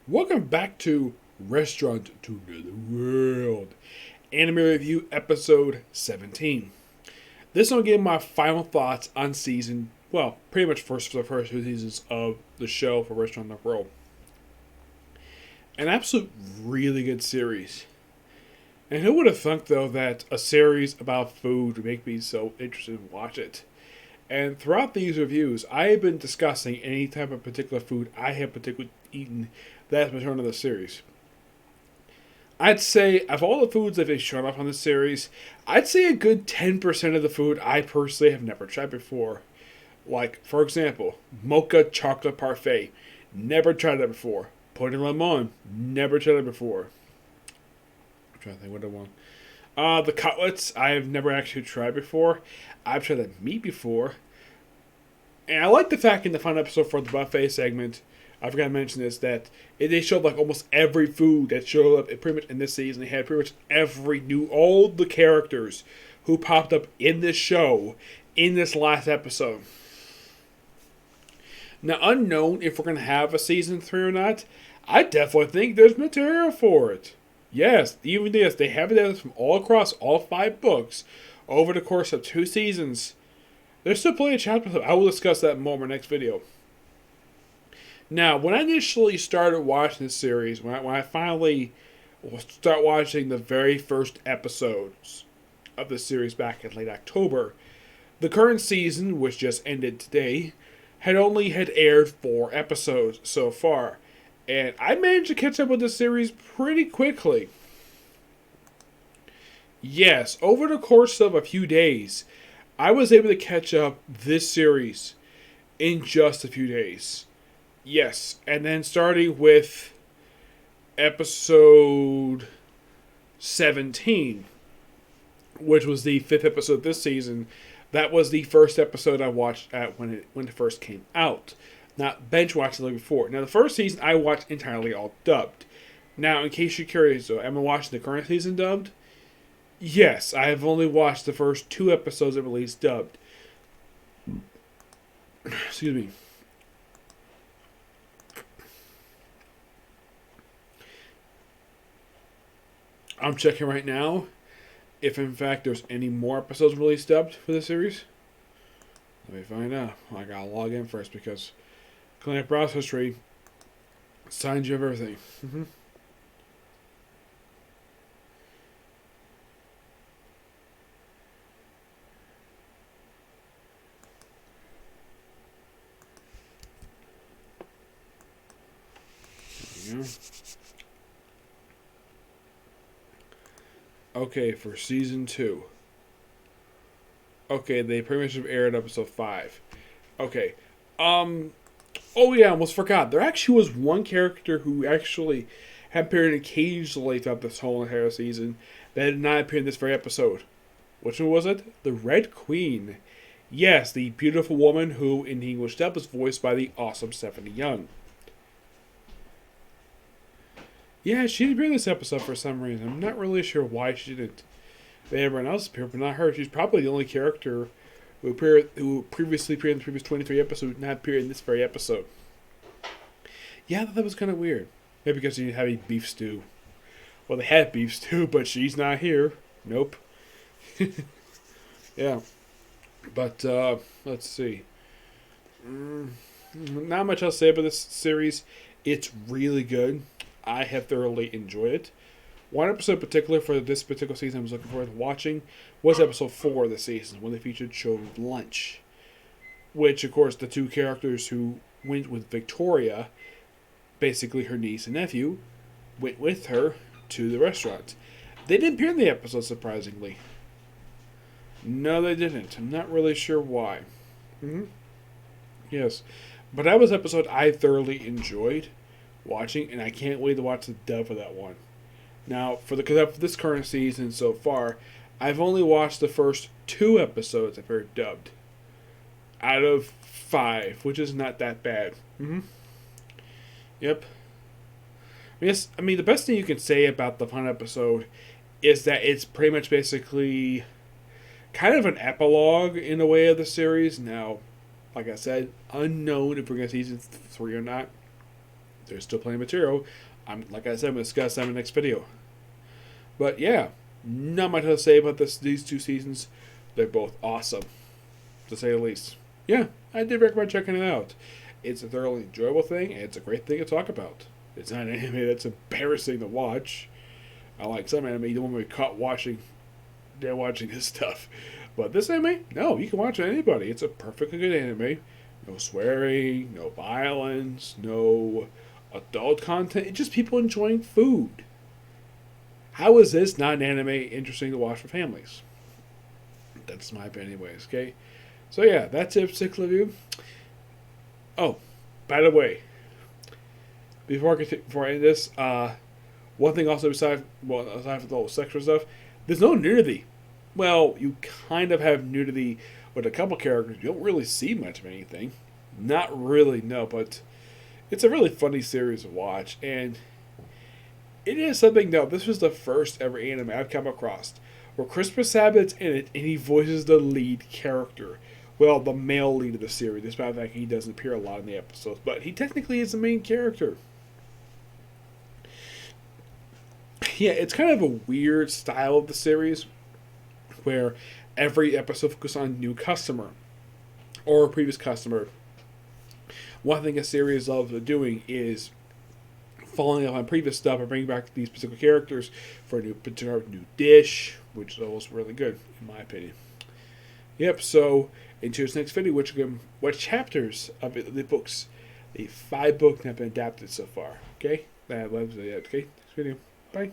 Welcome back to Restaurant to the World, Anime Review Episode 17. This will give my final thoughts on pretty much for the first two seasons of the show for Restaurant to the World. An absolute really good series. And who would have thunk, though, that a series about food would make me so interested in watch it? And throughout these reviews, I have been discussing any type of particular food I have particularly eaten that's been shown in the series. I'd say, of all the foods that they've shown up on this series, I'd say a good 10% of the food I personally have never tried before. Like, for example, mocha chocolate parfait. Never tried that before. Pudding lemon. Never tried it before. I'm trying to think what I want. The cutlets I have never actually tried before. I've tried the meat before. And I like the fact in the final episode for the buffet segment, I forgot to mention this, that they showed like almost every food that showed up pretty much in this season. They had pretty much all the characters who popped up in this show in this last episode. Now, unknown if we're going to have a season 3 or not, I definitely think there's material for it. Yes, even this, they have it from all across all 5 books over the course of 2 seasons. There's still plenty of chapters. I will discuss that more in my next video. Now, when I initially started watching this series, when I finally start watching the very first episodes of the series back in late October, the current season, which just ended today, had aired 4 episodes so far. And I managed to catch up with the series pretty quickly. Yes, over the course of a few days, I was able to catch up this series in just a few days. Yes, and then starting with episode 17, which was the 5th episode this season, that was the first episode I watched when it first came out. Not bench watching like before. Now, the first season I watched entirely all dubbed. Now, in case you're curious, though, am I watching the current season dubbed? Yes, I have only watched the first 2 episodes that released dubbed. Excuse me. I'm checking right now if, in fact, there's any more episodes released dubbed for the series. Let me find out. I gotta log in first because Clinic Browse History signs you of everything. There we go. Okay, for season 2. Okay, they pretty much have aired episode 5. Okay. Oh yeah, I almost forgot. There actually was one character who actually had appeared occasionally throughout this whole entire season that did not appear in this very episode. Which one was it? The Red Queen. Yes, the beautiful woman who, in the English dub, was voiced by the awesome Stephanie Young. Yeah, she didn't appear in this episode for some reason. I'm not really sure why she didn't. Everyone else appeared, but not her. She's probably the only character who previously appeared in the previous 23 episodes not appeared in this very episode. Yeah, I thought that was kind of weird. Maybe because she didn't have any beef stew. Well, they had beef stew, but she's not here. Nope. Yeah. But, let's see. Not much else to say about this series. It's really good. I have thoroughly enjoyed it. One episode in particular for this particular season I was looking forward to watching was episode 4 of the season, when they featured Children's Lunch. Which, of course, the 2 characters who went with Victoria, basically her niece and nephew, went with her to the restaurant. They didn't appear in the episode, surprisingly. No, they didn't. I'm not really sure why. Yes. But that was an episode I thoroughly enjoyed watching, and I can't wait to watch the dub for that one. Now, for this current season so far, I've only watched the first 2 episodes that are dubbed. Out of 5, which is not that bad. Yep. Yes, I mean, the best thing you can say about the final episode is that it's pretty much basically kind of an epilogue in a way of the series. Now, like I said, unknown if we're going to season 3 or not. there's still plenty of material. Like I said, I'm going to discuss that in the next video. But yeah, not much to say about these 2 seasons. They're both awesome, to say the least. Yeah, I did recommend checking it out. It's a thoroughly enjoyable thing, and it's a great thing to talk about. It's not an anime that's embarrassing to watch. I like some anime you don't want to be caught watching. They're watching this stuff. But this anime, no, you can watch it anybody. It's a perfectly good anime. No swearing, no violence, no adult content. It's just people enjoying food. How is this not an anime interesting to watch for families? That's my opinion anyways, okay? So yeah, that's it for this review. Oh, by the way, before I end this, one thing also aside from the whole sexual stuff, there's no nudity. Well, you kind of have nudity with a couple characters. You don't really see much of anything. Not really, no, but it's a really funny series to watch, and it is something, though. This was the first ever anime I've come across where Christopher Sabat's in it, and he voices the lead character. Well, the male lead of the series. Despite the fact he doesn't appear a lot in the episodes, but he technically is the main character. Yeah, it's kind of a weird style of the series, where every episode focuses on a new customer or a previous customer. One thing a series loves doing is following up on previous stuff and bringing back these particular characters for a new dish, which is always really good, in my opinion. Yep, so into this next video, what chapters of the books, the 5 books that have been adapted so far. Okay? Okay? Next video. Bye.